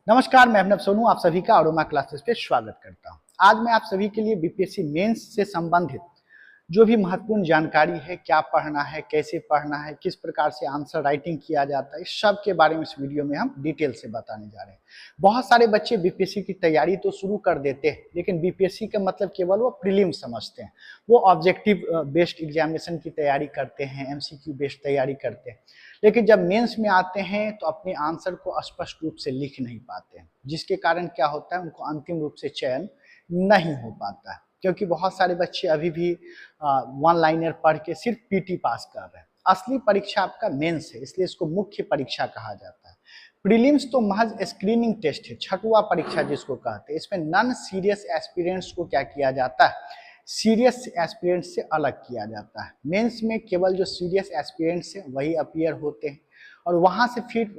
नमस्कार, मैं अभिनव सोनू आप सभी का अरोमा क्लासेस पे स्वागत करता हूं। आज मैं आप सभी के लिए बीपीएससी मेंस से संबंधित जो भी महत्वपूर्ण जानकारी है, क्या पढ़ना है, कैसे पढ़ना है, किस प्रकार से आंसर राइटिंग किया जाता है, इस सब के बारे में इस वीडियो में हम डिटेल से बताने जा रहे हैं। बहुत सारे बच्चे बीपीएससी की तैयारी तो शुरू कर देते हैं, लेकिन बीपीएससी का मतलब केवल वो प्रीलिम समझते हैं। वो ऑब्जेक्टिव बेस्ड एग्जामिनेशन की तैयारी करते हैं, एमसीक्यू बेस्ड तैयारी करते हैं, लेकिन जब मेंस में आते हैं तो अपने आंसर को स्पष्ट रूप से लिख नहीं पाते हैं, जिसके कारण क्या होता है, उनको अंतिम रूप से चयन नहीं हो पाता है। क्योंकि बहुत सारे बच्चे अभी भी वन लाइनर पढ़ के सिर्फ पीटी पास कर रहे हैं। असली परीक्षा आपका मेंस है, इसलिए इसको मुख्य परीक्षा कहा जाता है। प्रीलिम्स तो महज स्क्रीनिंग टेस्ट है, छठवां परीक्षा जिसको कहते हैं। इसमें नॉन सीरियस एस्पिरेंट्स को क्या किया जाता है, सीरियस एस्पिरेंट्स से अलग किया जाता है। मेंस में केवल जो सीरियस एस्पिरेंट्स हैं वही अपीयर होते हैं, और वहाँ से फिर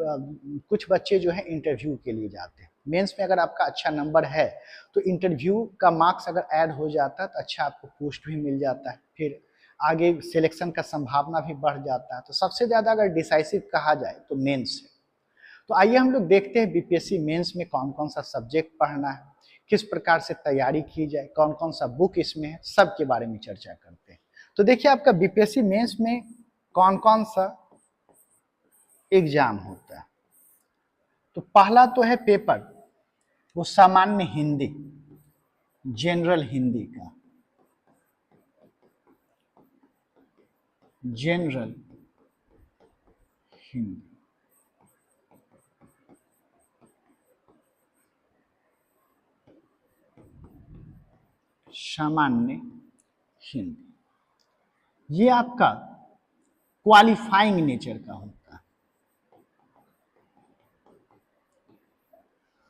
कुछ बच्चे जो है इंटरव्यू के लिए जाते हैं। मेंस में अगर आपका अच्छा नंबर है तो इंटरव्यू का मार्क्स अगर ऐड हो जाता है तो अच्छा आपको पोस्ट भी मिल जाता है, फिर आगे सिलेक्शन का संभावना भी बढ़ जाता है। तो सबसे ज़्यादा अगर डिसाइसिव कहा जाए तो मेंस है। तो आइए हम लोग देखते हैं बीपीएससी मेंस में कौन कौन सा सब्जेक्ट पढ़ना है, किस प्रकार से तैयारी की जाए, कौन कौन सा बुक इसमें है, सब के बारे में चर्चा करते हैं। तो देखिए आपका बीपीएससी मेंस में कौन कौन सा एग्जाम होता है। तो पहला तो है पेपर, वो सामान्य हिंदी, जनरल हिंदी का, जनरल हिंदी। सामान्य हिंदी ये आपका क्वालिफाइंग नेचर का होता है।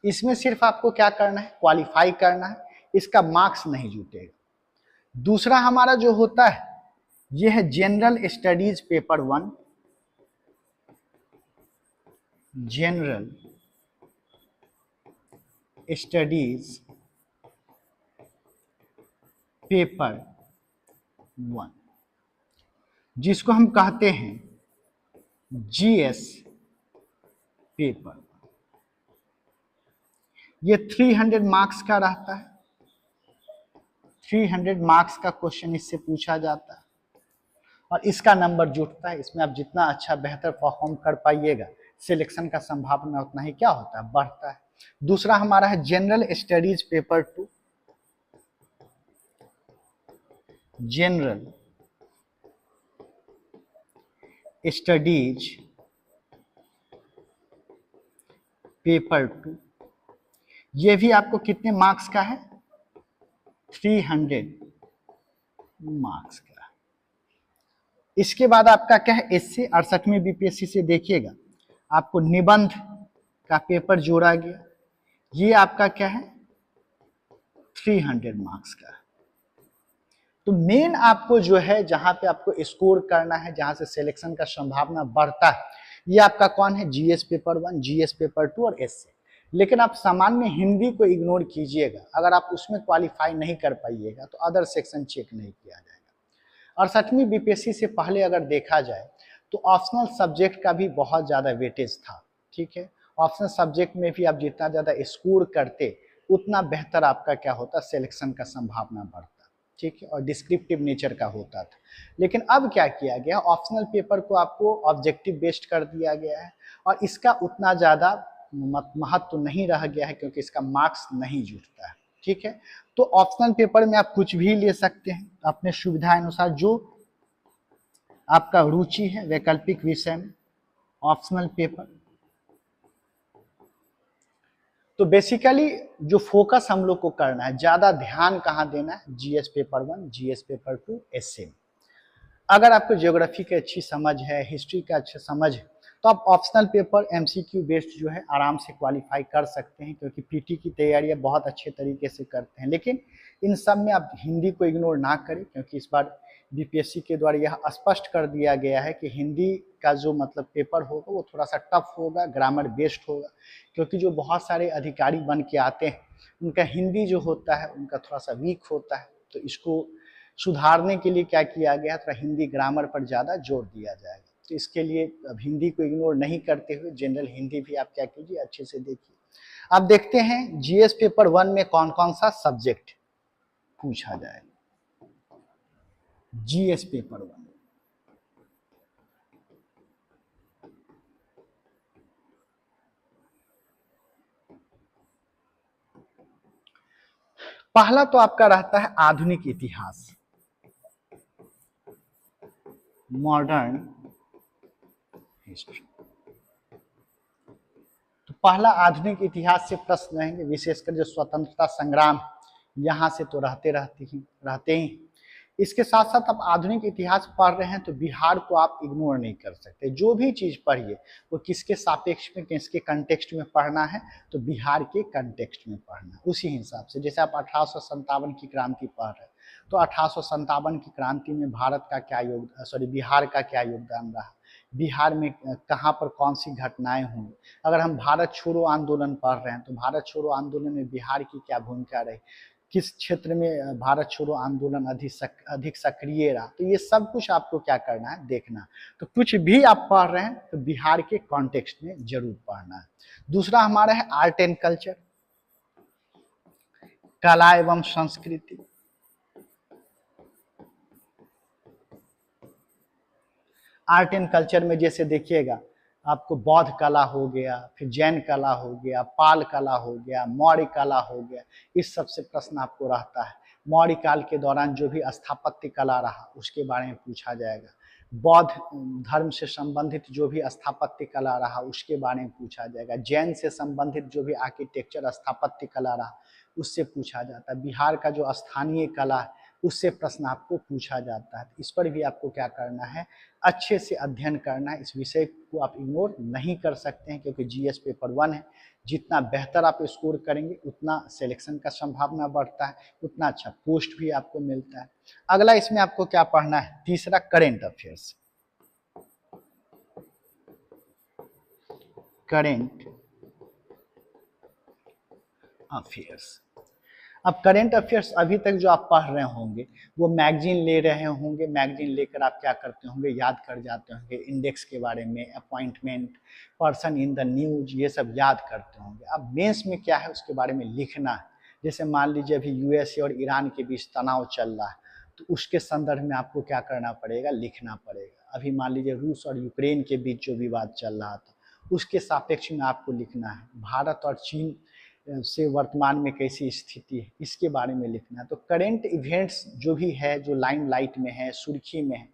इसमें सिर्फ आपको क्या करना है, क्वालिफाई करना है, इसका मार्क्स नहीं जुटेगा। दूसरा हमारा जो होता है ये है general studies paper 1, general studies paper 1, जिसको हम कहते हैं जीएस पेपर। ये 300 मार्क्स का रहता है। 300 मार्क्स का क्वेश्चन इससे पूछा जाता है और इसका नंबर जुटता है। इसमें आप जितना अच्छा बेहतर परफॉर्म कर पाइएगा, सिलेक्शन का संभावना उतना ही क्या होता है, बढ़ता है। दूसरा हमारा है general studies paper 2, general studies paper 2। ये भी आपको कितने मार्क्स का है, 300 मार्क्स का। इसके बाद आपका क्या है, इससे 68वें बीपीएससी से देखिएगा आपको निबंध का पेपर जोड़ा गया। ये आपका क्या है, 300 मार्क्स का। तो मेन आपको जो है जहां पे आपको स्कोर करना है, जहां से सिलेक्शन का संभावना बढ़ता है, ये आपका कौन है, जीएस पेपर 1, जीएस पेपर 2 और एसए। लेकिन आप सामान्य हिंदी को इग्नोर कीजिएगा, अगर आप उसमें क्वालिफाई नहीं कर पाइएगा तो अदर सेक्शन चेक नहीं किया जाएगा। और 68वीं बीपीएससी से पहले अगर देखा जाए तो ऑप्शनल सब्जेक्ट का भी बहुत ज़्यादा वेटेज था। ठीक है, ऑप्शनल सब्जेक्ट में भी आप जितना ज़्यादा स्कोर करते उतना बेहतर आपका क्या होता, सिलेक्शन का संभावना बढ़ता। ठीक है, और डिस्क्रिप्टिव नेचर का होता था। लेकिन अब क्या किया गया, ऑप्शनल पेपर को आपको ऑब्जेक्टिव बेस्ड कर दिया गया है और इसका उतना ज़्यादा महत्व तो नहीं रह गया है, क्योंकि इसका मार्क्स नहीं जुटता है। ठीक है, तो ऑप्शनल पेपर में आप कुछ भी ले सकते हैं अपने सुविधा अनुसार, जो आपका रुचि है वैकल्पिक विषय में, ऑप्शनल पेपर। तो बेसिकली जो फोकस हम लोग को करना है, ज्यादा ध्यान कहाँ देना है, GS paper 1, GS paper 2, essay. अगर आपको ज्योग्राफी की अच्छी समझ है, हिस्ट्री का अच्छा समझ है, तो आप ऑप्शनल पेपर एमसीक्यू बेस्ड जो है आराम से क्वालिफाई कर सकते हैं, क्योंकि पीटी की तैयारी बहुत अच्छे तरीके से करते हैं। लेकिन इन सब में आप हिंदी को इग्नोर ना करें, क्योंकि इस बार बीपीएससी के द्वारा यह स्पष्ट कर दिया गया है कि हिंदी का जो मतलब पेपर होगा वो थोड़ा सा टफ होगा, ग्रामर बेस्ड होगा। क्योंकि जो बहुत सारे अधिकारी बन के आते हैं उनका हिंदी जो होता है उनका थोड़ा सा वीक होता है। तो इसको सुधारने के लिए क्या किया गया, थोड़ा हिंदी ग्रामर पर ज़्यादा जोर दिया जाएगा। तो इसके लिए अब हिंदी को इग्नोर नहीं करते हुए जनरल हिंदी भी आप क्या कीजिए, अच्छे से देखिए। अब देखते हैं जीएस पेपर 1 में कौन कौन सा सब्जेक्ट पूछा जाए। जीएस पेपर 1 पहला तो आपका रहता है आधुनिक इतिहास, मॉडर्न हिस्ट्री। तो पहला आधुनिक इतिहास से प्रश्न रहेंगे, विशेषकर जो स्वतंत्रता संग्राम यहाँ से तो रहते ही। इसके साथ साथ आप आधुनिक इतिहास पढ़ रहे हैं तो बिहार को आप इग्नोर नहीं कर सकते। जो भी चीज पढ़िए वो किसके सापेक्ष में, किसके कंटेक्स्ट में पढ़ना है, तो बिहार के कंटेक्स्ट में पढ़ना। उसी हिसाब से जैसे आप 1857 की क्रांति पढ़ रहे हैं तो 1857 की क्रांति में भारत का क्या बिहार का क्या योगदान रहा, बिहार में कहाँ पर कौन सी घटनाएं हुई। अगर हम भारत छोड़ो आंदोलन पढ़ रहे हैं तो भारत छोड़ो आंदोलन में बिहार की क्या भूमिका रही, किस क्षेत्र में भारत छोड़ो आंदोलन अधिक सक्रिय रहा। तो ये सब कुछ आपको क्या करना है, देखना। तो कुछ भी आप पढ़ रहे हैं तो बिहार के कॉन्टेक्स्ट में जरूर पढ़ना है। दूसरा हमारा है आर्ट एंड कल्चर, कला एवं संस्कृति। आर्ट एंड कल्चर में जैसे देखिएगा आपको बौद्ध कला हो गया, फिर जैन कला हो गया, पाल कला हो गया, मौर्य कला हो गया। इस सब से प्रश्न आपको रहता है। मौर्य काल के दौरान जो भी स्थापत्य कला रहा उसके बारे में पूछा जाएगा। बौद्ध धर्म से संबंधित जो भी स्थापत्य कला रहा उसके बारे में पूछा जाएगा। जैन से संबंधित जो भी आर्किटेक्चर स्थापत्य कला रहा उससे पूछा जाता है। बिहार का जो स्थानीय कला है उससे प्रश्न आपको पूछा जाता है। इस पर भी आपको क्या करना है, अच्छे से अध्ययन करना है। इस विषय को आप इग्नोर नहीं कर सकते हैं क्योंकि जीएस पेपर 1 है। जितना बेहतर आप स्कोर करेंगे उतना सिलेक्शन का संभावना बढ़ता है, उतना अच्छा पोस्ट भी आपको मिलता है। अगला इसमें आपको क्या पढ़ना है, तीसरा करेंट अफेयर्स। करेंट अफेयर्स, अब करेंट अफेयर्स अभी तक जो आप पढ़ रहे होंगे वो मैगजीन ले रहे होंगे। मैगजीन लेकर आप क्या करते होंगे, याद कर जाते होंगे। इंडेक्स के बारे में, appointment, person in the news, ये सब याद करते होंगे। अब मेंस में क्या है उसके बारे में लिखना है। जैसे मान लीजिए अभी यूएसए और ईरान के बीच तनाव चल रहा है तो उसके संदर्भ में आपको क्या करना पड़ेगा, लिखना पड़ेगा। अभी मान लीजिए रूस और यूक्रेन के बीच जो विवाद चल रहा था उसके सापेक्ष में आपको लिखना है। भारत और चीन से वर्तमान में कैसी स्थिति है इसके बारे में लिखना है। तो करेंट इवेंट्स जो भी है, जो लाइमलाइट में है, सुर्खी में है,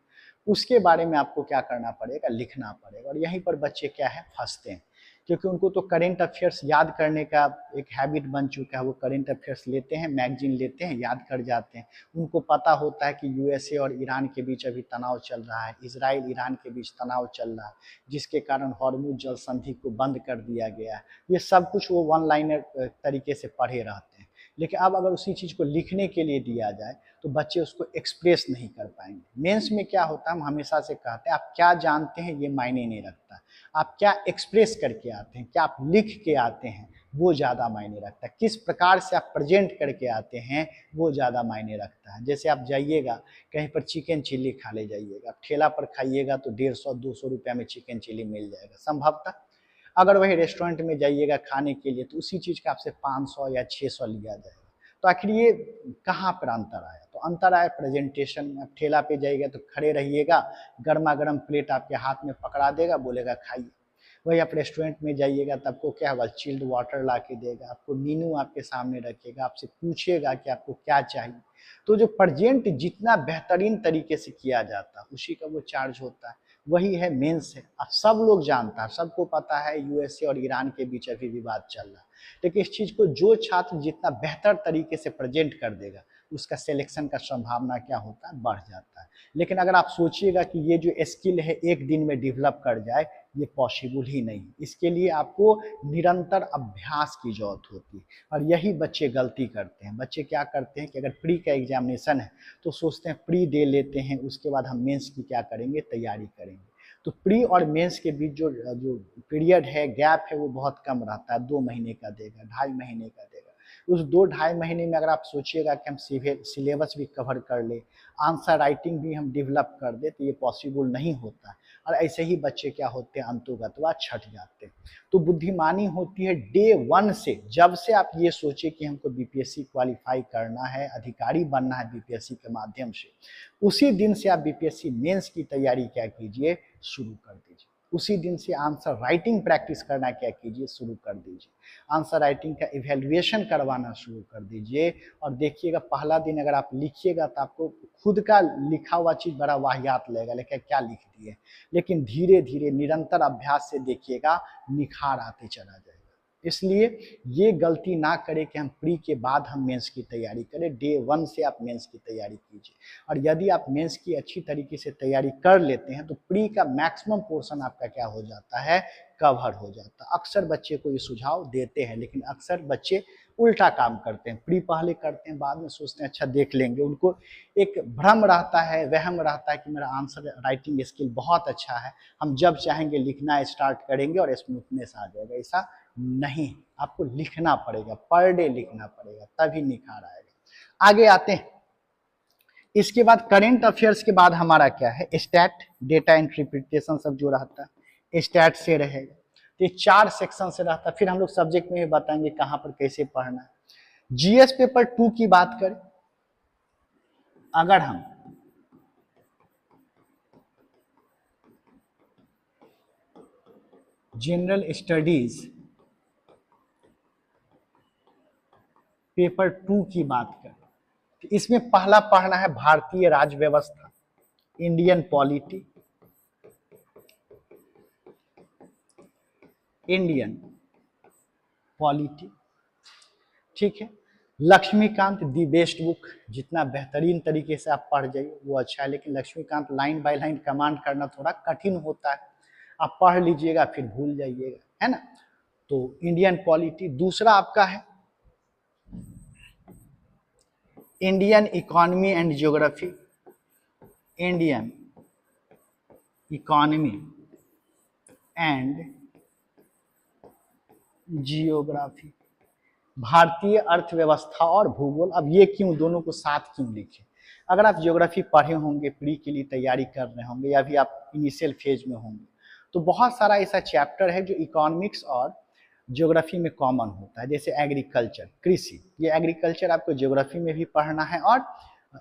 उसके बारे में आपको क्या करना पड़ेगा, लिखना पड़ेगा। और यहीं पर बच्चे क्या है, फंसते हैं क्योंकि उनको तो करेंट अफेयर्स याद करने का एक हैबिट बन चुका है। वो करेंट अफेयर्स लेते हैं, मैगजीन लेते हैं, याद कर जाते हैं। उनको पता होता है कि यूएसए और ईरान के बीच अभी तनाव चल रहा है, इजराइल ईरान के बीच तनाव चल रहा है, जिसके कारण हॉर्मुज जल संधि को बंद कर दिया गया है। ये सब कुछ वो वन लाइनर तरीके से पढ़े रहते हैं। लेकिन अब अगर उसी चीज़ को लिखने के लिए दिया जाए तो बच्चे उसको एक्सप्रेस नहीं कर पाएंगे। मेंस में क्या होता है, हम हमेशा से कहते हैं आप क्या जानते हैं ये मायने नहीं रखता, आप क्या एक्सप्रेस करके आते हैं, क्या आप लिख के आते हैं, वो ज़्यादा मायने रखता है। किस प्रकार से आप प्रेजेंट करके आते हैं वो ज़्यादा मायने रखता है। जैसे आप जाइएगा कहीं पर चिकन चिल्ली खा ले जाइएगा, आप ठेला पर खाइएगा तो 150-200 रुपया में चिकन चिल्ली मिल जाएगा संभवतः। अगर वही रेस्टोरेंट में जाइएगा खाने के लिए तो उसी चीज़ का आपसे 500 या 600 लिया जाएगा। तो आखिर ये कहाँ पर अंतर आया, तो अंतर आया प्रेजेंटेशन में। ठेला पे जाइएगा तो खड़े रहिएगा, गर्मा गर्म प्लेट आपके हाथ में पकड़ा देगा, बोलेगा खाइए। वही आप रेस्टोरेंट में जाइएगा तब आपको क्या होगा, चिल्ड वाटर ला के देगा, आपको मीनू आपके सामने रखेगा, आपसे पूछेगा कि आपको क्या चाहिए। तो जो प्रेजेंट जितना बेहतरीन तरीके से किया जाता है उसी का वो चार्ज होता है। वही है मेंस है। अब सब लोग जानता है, सबको पता है यूएसए और ईरान के बीच अभी विवाद चल रहा है, लेकिन इस चीज़ को जो छात्र जितना बेहतर तरीके से प्रेजेंट कर देगा उसका सिलेक्शन का संभावना क्या होता है, बढ़ जाता है। लेकिन अगर आप सोचिएगा कि ये जो स्किल है एक दिन में डेवलप कर जाए, ये पॉसिबल ही नहीं। इसके लिए आपको निरंतर अभ्यास की जरूरत होती है और यही बच्चे गलती करते हैं। बच्चे क्या करते हैं कि अगर प्री का एग्जामिनेशन है तो सोचते हैं प्री दे लेते हैं, उसके बाद हम मेंस की क्या करेंगे, तैयारी करेंगे। तो प्री और मेंस के बीच जो पीरियड है, गैप है, वो बहुत कम रहता है। 2 महीने का देगा, 2.5 महीने का देगा। उस 2-2.5 महीने में अगर आप सोचिएगा कि हम सिलेबस भी कवर कर ले, आंसर राइटिंग भी हम डेवलप कर दे, तो ये पॉसिबल नहीं होता। और ऐसे ही बच्चे क्या होते हैं, अंतोगत्वा छट जाते हैं। तो बुद्धिमानी होती है डे 1 से, जब से आप ये सोचे कि हमको बीपीएससी क्वालिफाई करना है, अधिकारी बनना है बीपीएससी के माध्यम से, उसी दिन से आप बीपीएससी मेंस की तैयारी क्या कीजिए, शुरू कर दीजिए। उसी दिन से आंसर राइटिंग प्रैक्टिस करना क्या कीजिए, शुरू कर दीजिए। आंसर राइटिंग का इवैल्यूएशन करवाना शुरू कर दीजिए। और देखिएगा पहला दिन अगर आप लिखिएगा तो आपको खुद का लिखा हुआ चीज़ बड़ा वाहियात लगेगा, लेकिन क्या लिख दिए, लेकिन धीरे धीरे निरंतर अभ्यास से देखिएगा निखार आते चला जाएगा। इसलिए ये गलती ना करें कि हम प्री के बाद हम मेंस की तैयारी करें। डे 1 से आप मेंस की तैयारी कीजिए। और यदि आप मेंस की अच्छी तरीके से तैयारी कर लेते हैं तो प्री का मैक्सिमम पोर्शन आपका क्या हो जाता है, कवर हो जाता है। अक्सर बच्चे को ये सुझाव देते हैं, लेकिन अक्सर बच्चे उल्टा काम करते हैं, प्री पहले करते हैं, बाद में सोचते हैं अच्छा देख लेंगे। उनको एक भ्रम रहता है, वहम रहता है कि मेरा आंसर राइटिंग स्किल बहुत अच्छा है, हम जब चाहेंगे लिखना स्टार्ट करेंगे और स्मूथनेस आ जाएगा। ऐसा नहीं, आपको लिखना पड़ेगा, पर डे लिखना पड़ेगा, तभी निखार आएगा। आगे आते हैं। इसके बाद करेंट अफेयर्स के बाद हमारा क्या है, स्टैट, डेटा इंटरप्रिटेशन सब जो रहता है स्टैट से रहेगा। तो ये 4 सेक्शन से रहता है। फिर हम लोग सब्जेक्ट में भी बताएंगे कहाँ पर कैसे पढ़ना है। जीएस पेपर 2 की बात करें, अगर हम जनरल स्टडीज पेपर 2 की बात करें तो इसमें पहला पढ़ना है भारतीय राज्य व्यवस्था, इंडियन पॉलिटी, इंडियन पॉलिटी, ठीक है। लक्ष्मीकांत दी बेस्ट बुक, जितना बेहतरीन तरीके से आप पढ़ जाइए वो अच्छा है, लेकिन Laxmikanth line by line command करना थोड़ा कठिन होता है, आप पढ़ लीजिएगा फिर भूल जाइएगा, है ना। तो इंडियन पॉलिटी। दूसरा आपका है Indian economy and geography, Indian economy and geography, भारतीय अर्थव्यवस्था और भूगोल। अब ये क्यों, दोनों को साथ क्यों लिखे? अगर आप ज्योग्राफी पढ़े होंगे, प्री के लिए तैयारी कर रहे होंगे, या भी आप इनिशियल फेज में होंगे, तो बहुत सारा ऐसा चैप्टर है जो इकोनॉमिक्स और ज्योग्राफी में कॉमन होता है। जैसे एग्रीकल्चर, कृषि, ये एग्रीकल्चर आपको ज्योग्राफी में भी पढ़ना है और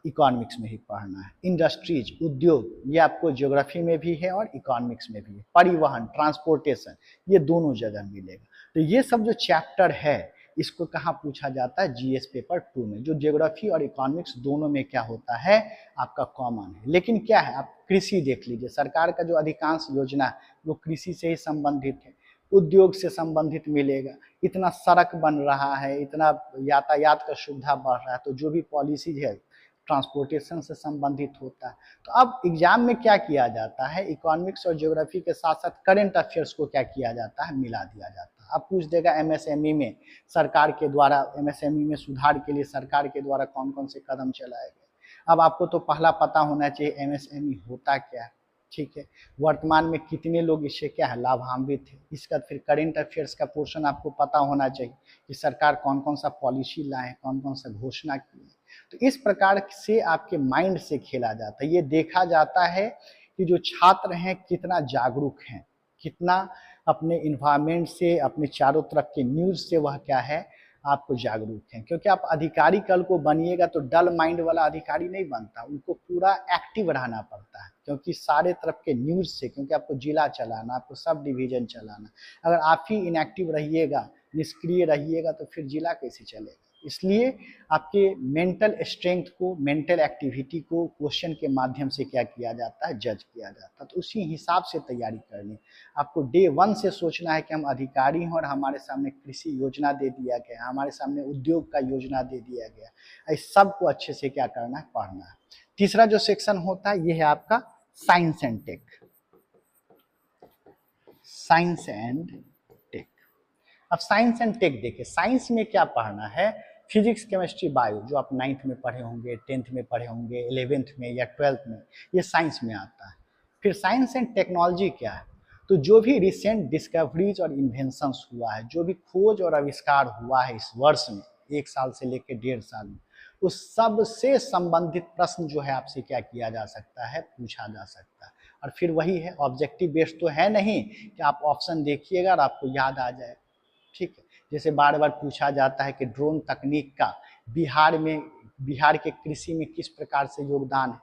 इकोनॉमिक्स में ही पढ़ना है। इंडस्ट्रीज, उद्योग, ये आपको ज्योग्राफी में भी है और इकोनॉमिक्स में भी है। परिवहन, ट्रांसपोर्टेशन, ये दोनों जगह मिलेगा। तो ये सब जो चैप्टर है इसको कहाँ पूछा जाता है, जीएस पेपर 2 में, जो ज्योग्राफी और इकोनॉमिक्स दोनों में क्या होता है, आपका कॉमन है। लेकिन क्या है, आप कृषि देख लीजिए, सरकार का जो अधिकांश योजना है वो कृषि से ही संबंधित है, उद्योग से संबंधित मिलेगा। इतना सड़क बन रहा है, इतना यातायात का सुविधा बढ़ रहा है, तो जो भी पॉलिसी है ट्रांसपोर्टेशन से संबंधित होता है। तो अब एग्जाम में क्या किया जाता है, इकोनॉमिक्स और ज्योग्राफी के साथ साथ करंट अफेयर्स को क्या किया जाता है, मिला दिया जाता है। अब पूछ देगा एमएसएमई में सरकार के द्वारा, एमएसएमई में सुधार के लिए सरकार के द्वारा कौन कौन से कदम चलाए गए। अब आपको तो पहला पता होना चाहिए एमएसएमई होता क्या है, ठीक है, वर्तमान में कितने लोग इससे क्या है, लाभान्वित है। इसका फिर करंट अफेयर्स का पोर्शन आपको पता होना चाहिए कि सरकार कौन कौन सा पॉलिसी लाए, कौन कौन सा घोषणा की है। तो इस प्रकार से आपके माइंड से खेला जाता है। ये देखा जाता है कि जो छात्र हैं कितना जागरूक हैं, कितना अपने इन्वायरमेंट से, अपने चारों तरफ के न्यूज़ से वह क्या है, आपको जागरूक हैं। क्योंकि आप अधिकारी कल को बनिएगा तो डल माइंड वाला अधिकारी नहीं बनता, उनको पूरा एक्टिव रहना पड़ता है। क्योंकि सारे तरफ के न्यूज़ से, क्योंकि आपको जिला चलाना, आपको सब डिवीजन चलाना, अगर आप ही इनएक्टिव रहिएगा, निष्क्रिय रहिएगा, तो फिर जिला कैसे चलेगा। इसलिए आपके मेंटल स्ट्रेंथ को, मेंटल एक्टिविटी को क्वेश्चन के माध्यम से क्या किया जाता है, जज किया जाता है। तो उसी हिसाब से तैयारी करनी। आपको डे 1 से सोचना है कि हम अधिकारी हैं और हमारे सामने कृषि योजना दे दिया गया, हमारे सामने उद्योग का योजना दे दिया गया, इस सब को अच्छे से क्या करना है, पढ़ना है। तीसरा जो सेक्शन होता है ये है आपका science and tech. Science and tech. अब साइंस एंड टेक देखिए, साइंस में क्या पढ़ना है, फिजिक्स, केमिस्ट्री, बायो, जो आप 9th में पढ़े होंगे, 10th में पढ़े होंगे, 11th में या 12th में, ये साइंस में आता है। फिर साइंस एंड टेक्नोलॉजी क्या है, तो जो भी रिसेंट डिस्कवरीज और इन्वेंशंस हुआ है, जो भी खोज और आविष्कार हुआ है इस वर्ष में, 1 साल से लेकर 1.5 साल में, उस सब से संबंधित प्रश्न जो है आपसे क्या किया जा सकता है, पूछा जा सकता है। और फिर वही है, ऑब्जेक्टिव बेस्ड तो है नहीं कि आप ऑप्शन देखिएगा और आपको याद आ जाए। ठीक है, जैसे बार बार पूछा जाता है कि ड्रोन तकनीक का बिहार के कृषि में किस प्रकार से योगदान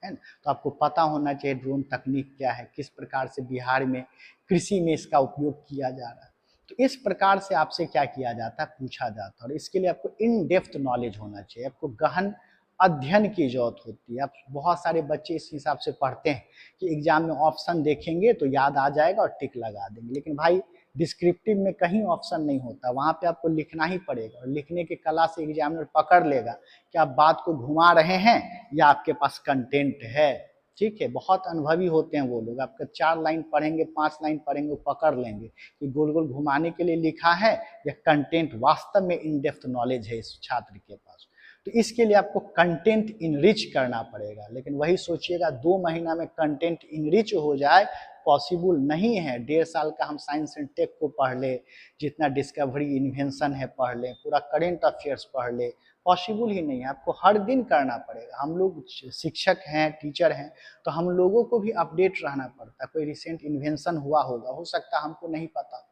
है ना, तो आपको पता होना चाहिए ड्रोन तकनीक क्या है, किस प्रकार से बिहार में कृषि में इसका उपयोग किया जा रहा है। तो इस प्रकार से आपसे क्या किया जाता है, पूछा जाता है, और इसके लिए आपको इन डेप्थ नॉलेज होना चाहिए, आपको गहन अध्ययन की जरूरत होती है। अब बहुत सारे बच्चे इस हिसाब से पढ़ते हैं कि एग्जाम में ऑप्शन देखेंगे तो याद आ जाएगा और टिक लगा देंगे, लेकिन भाई डिस्क्रिप्टिव में कहीं ऑप्शन नहीं होता, वहाँ पे आपको लिखना ही पड़ेगा, और लिखने के कला से एग्जामिनर पकड़ लेगा कि आप बात को घुमा रहे हैं या आपके पास कंटेंट है। ठीक है, बहुत अनुभवी होते हैं वो लोग, आपका 4 लाइन पढ़ेंगे 5 लाइन पढ़ेंगे वो पकड़ लेंगे कि गोल गोल घुमाने के लिए लिखा है या कंटेंट वास्तव में इन डेप्थ नॉलेज है इस छात्र के पास। तो इसके लिए आपको कंटेंट इनरिच करना पड़ेगा, लेकिन वही सोचिएगा 2 महीना में कंटेंट इनरिच हो जाए, पॉसिबल नहीं है। 1.5 साल का हम साइंस एंड टेक को पढ़ ले, जितना डिस्कवरी इन्वेंशन है पढ़ ले, पूरा करेंट अफेयर्स पढ़ ले, पॉसिबल ही नहीं है। आपको हर दिन करना पड़ेगा। हम लोग शिक्षक हैं, टीचर हैं, तो हम लोगों को भी अपडेट रहना पड़ता है। कोई रिसेंट इन्वेंशन हुआ होगा, हो सकता है हमको नहीं पता,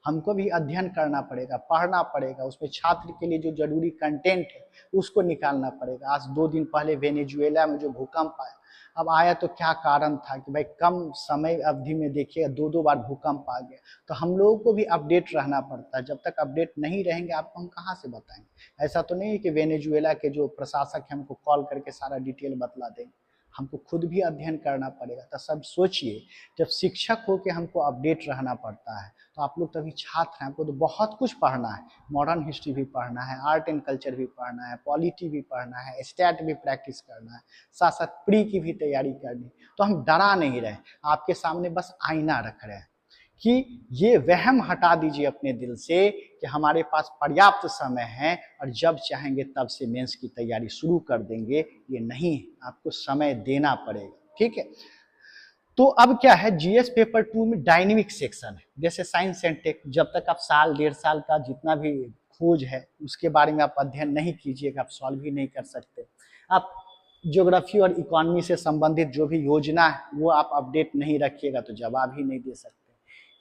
हमको भी अध्ययन करना पड़ेगा, पढ़ना पड़ेगा, उसमें छात्र के लिए जो जरूरी कंटेंट है उसको निकालना पड़ेगा। आज 2 दिन पहले वेनेजुएला में जो भूकंप आया, अब आया तो क्या कारण था कि भाई कम समय अवधि में देखिए 2-2 बार भूकंप आ गया, तो हम लोगों को भी अपडेट रहना पड़ता है। जब तक अपडेट नहीं रहेंगे आपको हम कहाँ से बताएंगे। ऐसा तो नहीं है कि वेनेजुएला के जो प्रशासक है हमको कॉल करके सारा डिटेल बतला देंगे, हमको खुद भी अध्ययन करना पड़ेगा। तो सब सोचिए, जब शिक्षक हो के हमको अपडेट रहना पड़ता है, तो आप लोग तभी छात्र हैं, आपको तो बहुत कुछ पढ़ना है। मॉडर्न हिस्ट्री भी पढ़ना है, आर्ट एंड कल्चर भी पढ़ना है, पॉलिटी भी पढ़ना है, स्टैट भी प्रैक्टिस करना है, साथ साथ प्री की भी तैयारी करनी है। तो हम डरा नहीं रहे, आपके सामने बस आईना रख रहे हैं कि ये वहम हटा दीजिए अपने दिल से कि हमारे पास पर्याप्त समय है और जब चाहेंगे तब से मेंस की तैयारी शुरू कर देंगे। ये नहीं, आपको समय देना पड़ेगा। ठीक है, तो अब क्या है, जीएस पेपर 2 में डायनेमिक सेक्शन है। जैसे साइंस एंड टेक, जब तक आप साल 1.5 साल का जितना भी खोज है उसके बारे में आप अध्ययन नहीं कीजिएगा, आप सॉल्व ही नहीं कर सकते। आप ज्योग्राफी और इकोनॉमी से संबंधित जो भी योजना है वो आप अपडेट नहीं रखिएगा तो जवाब ही नहीं दे सकते।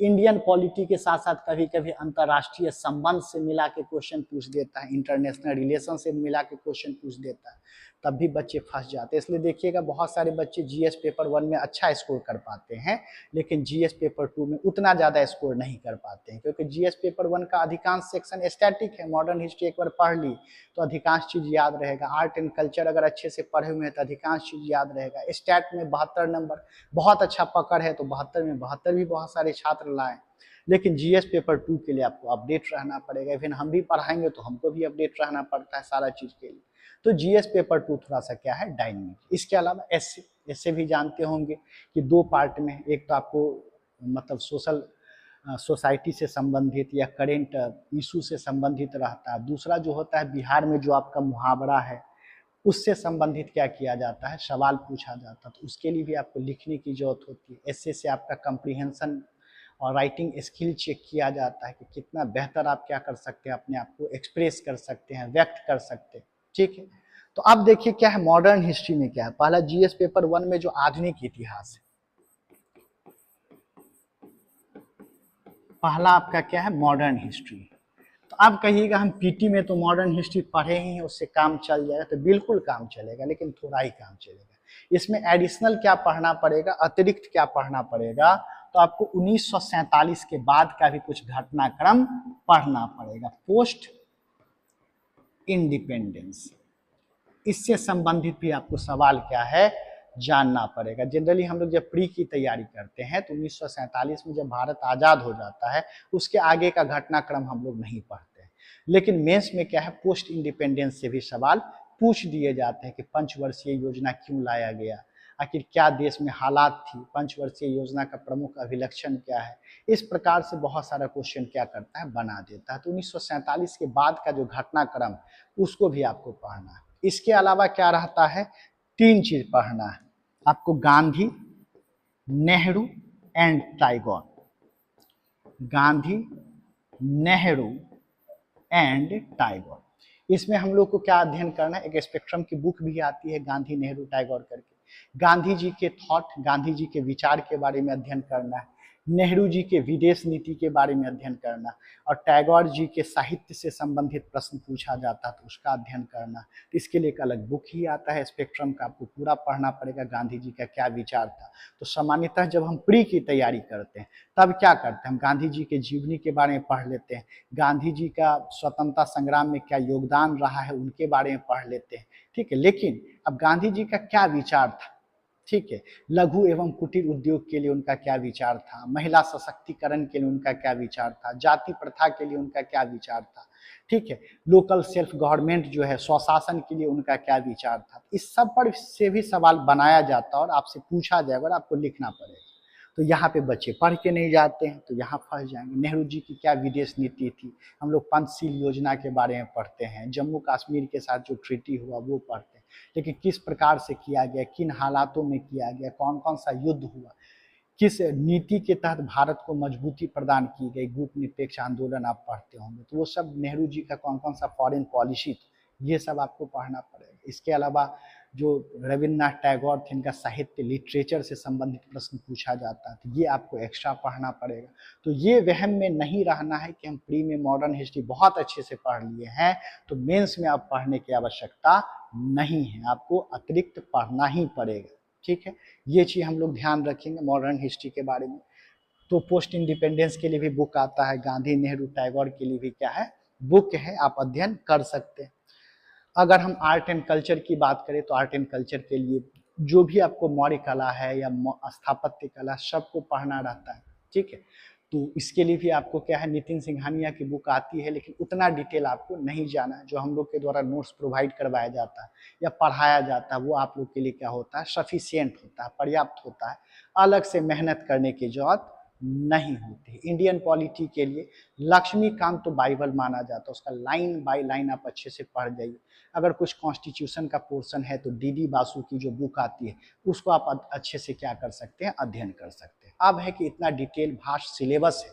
इंडियन पॉलिटी के साथ साथ कभी कभी अंतर्राष्ट्रीय संबंध से मिला के क्वेश्चन पूछ देता है, इंटरनेशनल रिलेशन से मिला के क्वेश्चन पूछ देता है, तब भी बच्चे फंस जाते हैं। इसलिए देखिएगा बहुत सारे बच्चे जीएस पेपर 1 में अच्छा स्कोर कर पाते हैं, लेकिन जीएस पेपर 2 में उतना ज़्यादा स्कोर नहीं कर पाते हैं, क्योंकि जीएस पेपर 1 का अधिकांश सेक्शन स्टैटिक है। मॉडर्न हिस्ट्री एक बार पढ़ ली तो अधिकांश चीज़ याद रहेगा, आर्ट एंड कल्चर अगर अच्छे से पढ़े हुए हैं तो अधिकांश चीज़ याद रहेगा। स्टैट में 72 नंबर बहुत अच्छा पकड़ है, तो 72 में 72 भी बहुत सारे छात्र लाएँ। लेकिन जीएस पेपर 2 के लिए आपको अपडेट रहना पड़ेगा। इवन हम भी पढ़ाएंगे तो हमको भी अपडेट रहना पड़ता है सारा चीज़ के लिए। तो जीएस पेपर 2 थोड़ा सा क्या है, डायनेमिक। इसके अलावा एसए भी जानते होंगे कि 2 पार्ट में, एक तो आपको मतलब सोसाइटी से संबंधित या करेंट इशू से संबंधित रहता है, दूसरा जो होता है बिहार में जो आपका मुहावरा है उससे संबंधित क्या किया जाता है, सवाल पूछा जाता है। तो उसके लिए भी आपको लिखने की जरूरत होती है। एसए से आपका कंप्रीहेंशन और राइटिंग स्किल चेक किया जाता है कि कितना बेहतर आप क्या कर सकते हैं, अपने आप को एक्सप्रेस कर सकते हैं, व्यक्त कर सकते हैं। ठीक है, तो अब देखिए क्या है मॉडर्न हिस्ट्री में क्या है। पहला जीएस पेपर 1 में जो आधुनिक इतिहास है, पहला आपका क्या है, मॉडर्न हिस्ट्री। तो अब कहिएगा हम पीटी में तो मॉडर्न हिस्ट्री पढ़े ही हैं, उससे काम चल जाएगा, तो बिल्कुल काम चलेगा, लेकिन थोड़ा ही काम चलेगा। इसमें एडिशनल क्या पढ़ना पड़ेगा, अतिरिक्त क्या पढ़ना पड़ेगा, तो आपको 1947 के बाद का भी कुछ घटनाक्रम पढ़ना पड़ेगा, पोस्ट इंडिपेंडेंस। इससे संबंधित भी आपको सवाल क्या है, जानना पड़ेगा। जनरली हम लोग जब प्री की तैयारी करते हैं तो 1947 में जब भारत आज़ाद हो जाता है उसके आगे का घटनाक्रम हम लोग नहीं पढ़ते हैं, लेकिन मेंस में क्या है, पोस्ट इंडिपेंडेंस से भी सवाल पूछ दिए जाते हैं कि पंचवर्षीय योजना क्यों लाया गया, आखिर क्या देश में हालात थी, पंचवर्षीय योजना का प्रमुख अभिलक्षण क्या है। इस प्रकार से बहुत सारा क्वेश्चन क्या करता है, बना देता है। तो 1947 के बाद का जो घटनाक्रम उसको भी आपको पढ़ना है। इसके अलावा क्या रहता है, 3 चीज पढ़ना है आपको, गांधी, नेहरू एंड टैगोर। गांधी, नेहरू एंड टैगोर, इसमें हम लोग को क्या अध्ययन करना है, एक स्पेक्ट्रम की बुक भी आती है गांधी, नेहरू, टैगोर करके, गांधी जी के थॉट, गांधी जी के विचार के बारे में अध्ययन करना है, नेहरू जी के विदेश नीति के बारे में अध्ययन करना, और टैगोर जी के साहित्य से संबंधित प्रश्न पूछा जाता तो उसका अध्ययन करना। तो इसके लिए एक अलग बुक ही आता है स्पेक्ट्रम का, आपको पूरा पढ़ना पड़ेगा गांधी जी का क्या विचार था। तो सामान्यतः जब हम प्री की तैयारी करते हैं तब क्या करते हैं, हम गांधी जी के जीवनी के बारे में पढ़ लेते हैं, गांधी जी का स्वतंत्रता संग्राम में क्या योगदान रहा है उनके बारे में पढ़ लेते हैं, ठीक है। लेकिन अब गांधी जी का क्या विचार था, ठीक है, लघु एवं कुटीर उद्योग के लिए उनका क्या विचार था, महिला सशक्तिकरण के लिए उनका क्या विचार था, जाति प्रथा के लिए उनका क्या विचार था, ठीक है, लोकल सेल्फ गवर्नमेंट जो है स्वशासन के लिए उनका क्या विचार था। इस सब पर से भी सवाल बनाया जाता और आपसे पूछा जाएगा और आपको लिखना पड़ेगा। तो यहाँ पे बच्चे पढ़ के नहीं जाते हैं तो यहाँ फंस जाएंगे। नेहरू जी की क्या विदेश नीति थी, हम लोग पंचशील योजना के बारे में पढ़ते हैं, जम्मू कश्मीर के साथ जो ट्रीटी हुआ वो पढ़ते हैं, लेकिन किस प्रकार से किया गया, किन हालातों में किया गया, कौन कौन सा युद्ध हुआ, किस नीति के तहत भारत को मजबूती प्रदान की गई, गुट निरपेक्ष आंदोलन आप पढ़ते होंगे, तो वो सब नेहरू जी का कौन कौन सा फॉरेन पॉलिसी था ये सब आपको पढ़ना पड़ेगा। इसके अलावा जो रविन्द्रनाथ टैगोर थे इनका साहित्य लिटरेचर से संबंधित प्रश्न पूछा जाता है तो ये आपको एक्स्ट्रा पढ़ना पड़ेगा। तो ये वहम में नहीं रहना है कि हम प्री में मॉडर्न हिस्ट्री बहुत अच्छे से पढ़ लिए हैं तो मेंस में अब पढ़ने की आवश्यकता नहीं है, आपको अतिरिक्त पढ़ना ही पड़ेगा, ठीक है। ये चीज़ हम लोग ध्यान रखेंगे मॉडर्न हिस्ट्री के बारे में। तो पोस्ट इंडिपेंडेंस के लिए भी बुक आता है, गांधी नेहरू टैगोर के लिए भी क्या है बुक है, आप अध्ययन कर सकते हैं। अगर हम आर्ट एंड कल्चर की बात करें तो आर्ट एंड कल्चर के लिए जो भी आपको मौर्य कला है या स्थापत्य कला सबको पढ़ना रहता है, ठीक है। तो इसके लिए भी आपको क्या है नितिन सिंघानिया की बुक आती है, लेकिन उतना डिटेल आपको नहीं जाना है। जो हम लोग के द्वारा नोट्स प्रोवाइड करवाया जाता है या पढ़ाया जाता है वो आप लोग के लिए क्या होता है सफिशियंट होता है, पर्याप्त होता है, अलग से मेहनत करने की जरूरत नहीं होती। इंडियन पॉलिटी के लिए लक्ष्मीकांत तो बाइबल माना जाता है, उसका लाइन बाय लाइन आप अच्छे से पढ़ जाइए। अगर कुछ कॉन्स्टिट्यूशन का पोर्शन है तो डी बासु की जो बुक आती है उसको आप अच्छे से क्या कर सकते हैं अध्ययन कर सकते हैं। अब है कि इतना डिटेल भास्ट सिलेबस है,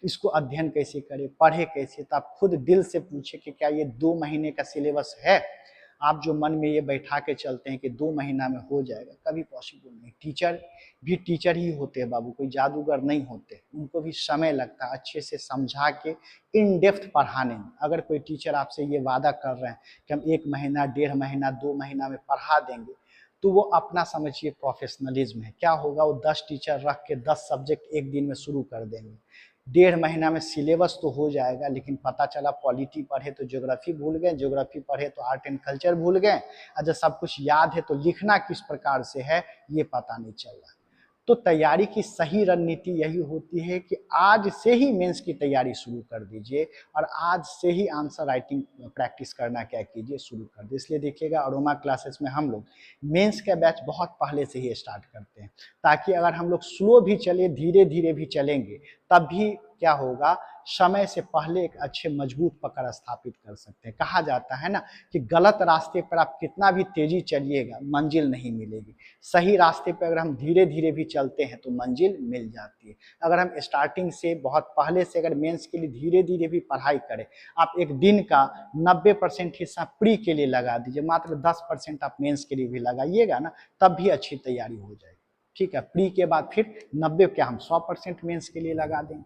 इसको अध्ययन कैसे करें, पढ़े कैसे, तो आप खुद दिल से पूछे कि क्या ये 2 महीने का सिलेबस है। आप जो मन में ये बैठा के चलते हैं कि 2 महीना में हो जाएगा, कभी पॉसिबल नहीं। टीचर भी टीचर ही होते हैं बाबू, कोई जादूगर नहीं होते, उनको भी समय लगता है अच्छे से समझा के इन डेप्थ पढ़ाने में। अगर कोई टीचर आपसे ये वादा कर रहे हैं कि हम 1 महीना 1.5 महीना 2 महीना में पढ़ा देंगे तो वो अपना समझिए प्रोफेशनलिज्म है। क्या होगा, वो 10 टीचर रख के 10 सब्जेक्ट एक दिन में शुरू कर देंगे, 1.5 महीना में सिलेबस तो हो जाएगा, लेकिन पता चला पॉलिटी पढ़े तो ज्योग्राफी भूल गए, ज्योग्राफी पढ़े तो आर्ट एंड कल्चर भूल गए, और जब सब कुछ याद है तो लिखना किस प्रकार से है ये पता नहीं चल रहा। तो तैयारी की सही रणनीति यही होती है कि आज से ही मेंस की तैयारी शुरू कर दीजिए और आज से ही आंसर राइटिंग प्रैक्टिस करना क्या कीजिए शुरू कर दीजिए। इसलिए देखिएगा अरोमा क्लासेस में हम लोग मेंस का बैच बहुत पहले से ही स्टार्ट करते हैं, ताकि अगर हम लोग स्लो भी चले धीरे धीरे भी चलेंगे तब भी क्या होगा, समय से पहले एक अच्छे मजबूत पकड़ स्थापित कर सकते हैं। कहा जाता है ना कि गलत रास्ते पर आप कितना भी तेजी चलिएगा मंजिल नहीं मिलेगी, सही रास्ते पर अगर हम धीरे धीरे भी चलते हैं तो मंजिल मिल जाती है। अगर हम स्टार्टिंग से बहुत पहले से अगर मेंस के लिए धीरे धीरे भी पढ़ाई करें, आप एक दिन का 90% हिस्सा प्री के लिए लगा दीजिए, मात्र 10% आप मेंस के लिए भी लगाइएगा ना, तब भी अच्छी तैयारी हो जाएगी, ठीक है। प्री के बाद फिर 90 क्या हम 100% मेंस के लिए लगा देंगे।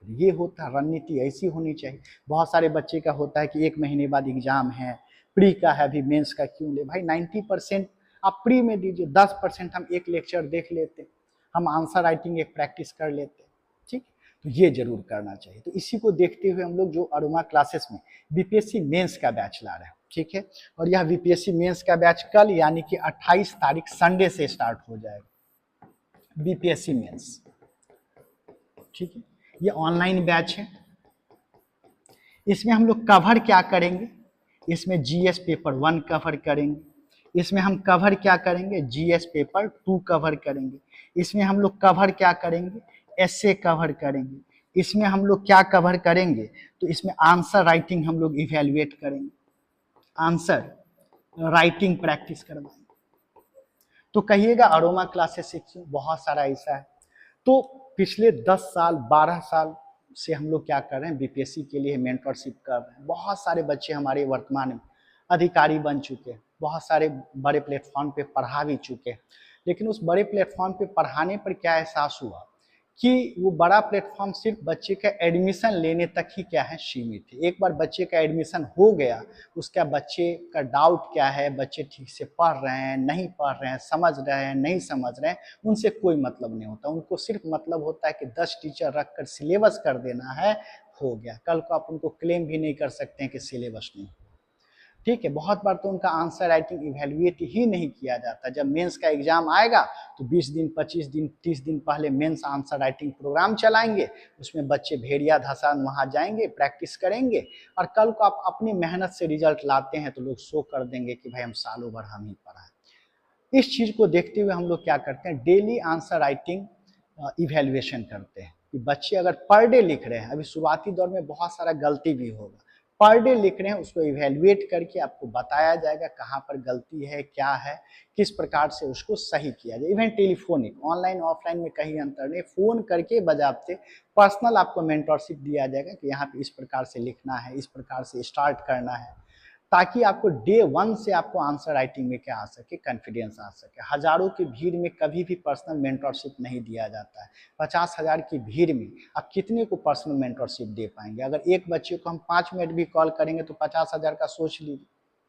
ये होता है रणनीति, ऐसी होनी चाहिए। बहुत सारे बच्चे का होता है कि 1 महीने बाद एग्जाम है, प्री का है, अभी मेंस का क्यों ले भाई। 90% आप प्री में दीजिए, 10% हम एक लेक्चर देख लेते, हम आंसर राइटिंग एक प्रैक्टिस कर लेते, ठीक। तो ये जरूर करना चाहिए। तो इसी को देखते हुए हम लोग जो अरोमा क्लासेस में बीपीएससी मेंस का बैच ला रहे हैं, ठीक है। और यह बीपीएससी मेंस का बैच कल यानी कि 28 तारीख संडे से स्टार्ट हो जाएगा, बीपीएससी मेंस, ठीक है। ये ऑनलाइन बैच है। इसमें हम लोग कवर क्या करेंगे, इसमें जीएस पेपर 1 कवर करेंगे, इसमें हम कवर क्या करेंगे जीएस पेपर 2 कवर करेंगे, इसमें हम लोग कवर क्या करेंगे एसए कवर करेंगे, इसमें हम लोग क्या कवर करेंगे तो इसमें आंसर राइटिंग हम लोग इवेल्युएट करेंगे, आंसर राइटिंग प्रैक्टिस करवाएंगे। तो कहिएगा अरोमा क्लासेस बहुत सारा ऐसा है। तो पिछले 10 साल 12 साल से हम लोग क्या कर रहे हैं बीपीएससी के लिए मेंटरशिप कर रहे हैं। बहुत सारे बच्चे हमारे वर्तमान में अधिकारी बन चुके, बहुत सारे बड़े प्लेटफॉर्म पे पढ़ा भी चुके। लेकिन उस बड़े प्लेटफॉर्म पे पढ़ाने पर क्या एहसास हुआ कि वो बड़ा प्लेटफॉर्म सिर्फ बच्चे का एडमिशन लेने तक ही क्या है सीमित है। एक बार बच्चे का एडमिशन हो गया, उसका बच्चे का डाउट क्या है, बच्चे ठीक से पढ़ रहे हैं नहीं पढ़ रहे हैं, समझ रहे हैं नहीं समझ रहे हैं, उनसे कोई मतलब नहीं होता। उनको सिर्फ मतलब होता है कि 10 टीचर रख कर सिलेबस कर देना है, हो गया। कल को आप उनको क्लेम भी नहीं कर सकते हैं कि सिलेबस नहीं। ठीक है, बहुत बार तो उनका आंसर राइटिंग इवेल्युएट ही नहीं किया जाता। जब मेंस का एग्जाम आएगा तो 20 दिन 25 दिन 30 दिन पहले मेंस आंसर राइटिंग प्रोग्राम चलाएंगे, उसमें बच्चे भेड़िया धसान वहां जाएंगे, प्रैक्टिस करेंगे, और कल को आप अपनी मेहनत से रिजल्ट लाते हैं तो लोग शो कर देंगे कि भाई हम सालों भर हम ही पढ़ा है। इस चीज को देखते हुए हम लोग क्या करते हैं, डेली आंसर राइटिंग इवेल्युएशन करते हैं कि बच्चे अगर पर डे लिख रहे हैं, अभी शुरुआती दौर में बहुत सारा गलती भी होगा, पर डे लिख रहे हैं उसको इवेल्युएट करके आपको बताया जाएगा कहाँ पर गलती है, क्या है, किस प्रकार से उसको सही किया जाए। इवन टेलीफोनिक, ऑनलाइन ऑफलाइन में कहीं अंतर नहीं, फोन करके बजाते पर्सनल आपको मेंटरशिप दिया जाएगा कि यहाँ पे इस प्रकार से लिखना है, इस प्रकार से स्टार्ट करना है, ताकि आपको डे 1 से आपको आंसर राइटिंग में क्या आ सके, कॉन्फिडेंस आ सके। हजारों की भीड़ में कभी भी पर्सनल मेंटरशिप नहीं दिया जाता है। 50,000 की भीड़ में आप कितने को पर्सनल मेंटरशिप दे पाएंगे? अगर एक बच्चे को हम 5 मिनट भी कॉल करेंगे तो 50,000 का सोच लीजिए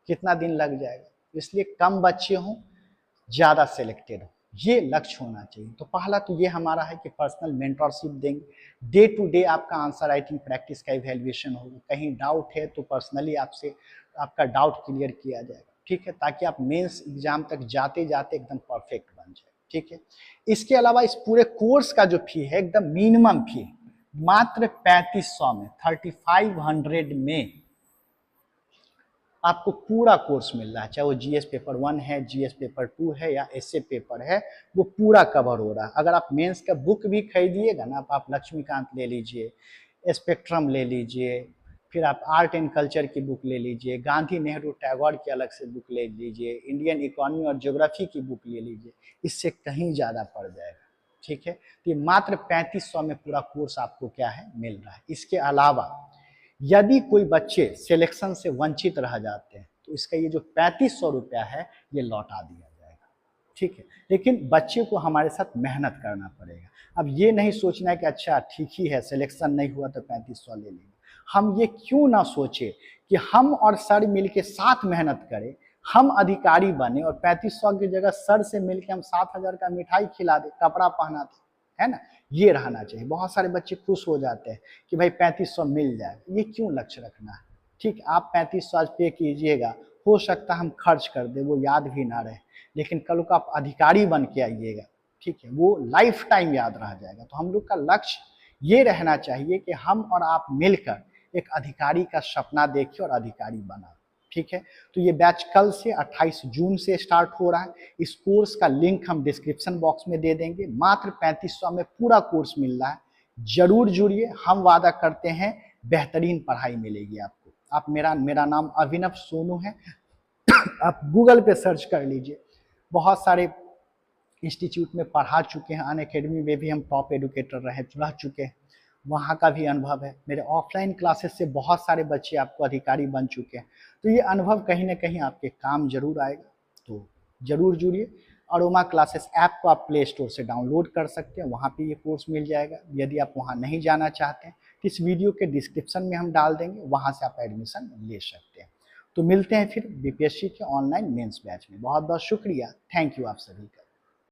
कितना दिन लग जाएगा। इसलिए कम बच्चे हों, ज़्यादा सिलेक्टेड हो, ये लक्ष्य होना चाहिए। तो पहला तो ये हमारा है कि पर्सनल मेंटरशिप देंगे, डे टू डे आपका आंसर राइटिंग प्रैक्टिस का इवैल्यूएशन होगा। कहीं डाउट है तो पर्सनली आपसे आपका डाउट क्लियर किया जाएगा, ठीक है, ताकि आप मेंस एग्जाम तक जाते जाते एकदम परफेक्ट बन जाए। ठीक है, इसके अलावा इस पूरे कोर्स का जो फी है एकदम मिनिमम फी मात्र 3500 में, 3500 में आपको पूरा कोर्स मिल रहा है। चाहे वो जीएस पेपर 1 है, जीएस पेपर 2 है या एसए पेपर है, वो पूरा कवर हो रहा है। अगर आप मेंस का बुक भी खरीदिएगा ना, आप लक्ष्मीकांत ले लीजिए, स्पेक्ट्रम ले लीजिए, फिर आप आर्ट एंड कल्चर की बुक ले लीजिए, गांधी नेहरू टैगोर की अलग से बुक ले लीजिए, इंडियन इकोनॉमी और ज्योग्राफी की बुक ले लीजिए, इससे कहीं ज़्यादा पड़ जाएगा। ठीक है, तो ये मात्र 3500 में पूरा कोर्स आपको क्या है मिल रहा है। इसके अलावा यदि कोई बच्चे सिलेक्शन से वंचित रह जाते हैं तो इसका ये जो 3500 रुपया है ये लौटा दिया जाएगा। ठीक है, लेकिन बच्चे को हमारे साथ मेहनत करना पड़ेगा। अब ये नहीं सोचना है कि अच्छा ठीक ही है, सिलेक्शन नहीं हुआ तो 3500 ले लेंगे। हम ये क्यों ना सोचे कि हम और सर मिलके साथ मेहनत करें, हम अधिकारी बने और 3500 की जगह सर से मिलके हम 7000 का मिठाई खिला दे, कपड़ा पहना दे, है ना, ये रहना चाहिए। बहुत सारे बच्चे खुश हो जाते हैं कि भाई 3500 मिल जाए, ये क्यों लक्ष्य रखना है। ठीक, आप 3500 आज पे कीजिएगा, हो सकता है हम खर्च कर दे, वो याद भी ना रहे, लेकिन कल को आप अधिकारी बन के आइएगा, ठीक है, वो लाइफ टाइम याद रह जाएगा। तो हम लोग का लक्ष्य ये रहना चाहिए कि हम और आप मिलकर एक अधिकारी का सपना देखें और अधिकारी बना। ठीक है, तो ये बैच कल से 28 जून से स्टार्ट हो रहा है। इस कोर्स का लिंक हम डिस्क्रिप्शन बॉक्स में दे देंगे। मात्र 3500 में पूरा कोर्स मिल रहा है, जरूर जुड़िए। हम वादा करते हैं बेहतरीन पढ़ाई मिलेगी आपको। आप मेरा नाम अभिनव सोनू है, आप गूगल पे सर्च कर लीजिए। बहुत सारे इंस्टीट्यूट में पढ़ा चुके हैं, अनअकैडमी में भी हम टॉप एडुकेटर रह चुके हैं, वहाँ का भी अनुभव है। मेरे ऑफलाइन क्लासेस से बहुत सारे बच्चे आपको अधिकारी बन चुके हैं, तो ये अनुभव कहीं ना कहीं आपके काम जरूर आएगा। तो जरूर जुड़िए। अरोमा क्लासेस ऐप को आप प्ले स्टोर से डाउनलोड कर सकते हैं, वहाँ पे ये कोर्स मिल जाएगा। यदि आप वहाँ नहीं जाना चाहते हैं तो इस वीडियो के डिस्क्रिप्शन में हम डाल देंगे, वहाँ से आप एडमिशन ले सकते हैं। तो मिलते हैं फिर बीपीएससी के ऑनलाइन मेंस बैच में। बहुत बहुत शुक्रिया, थैंक यू आप सभी का।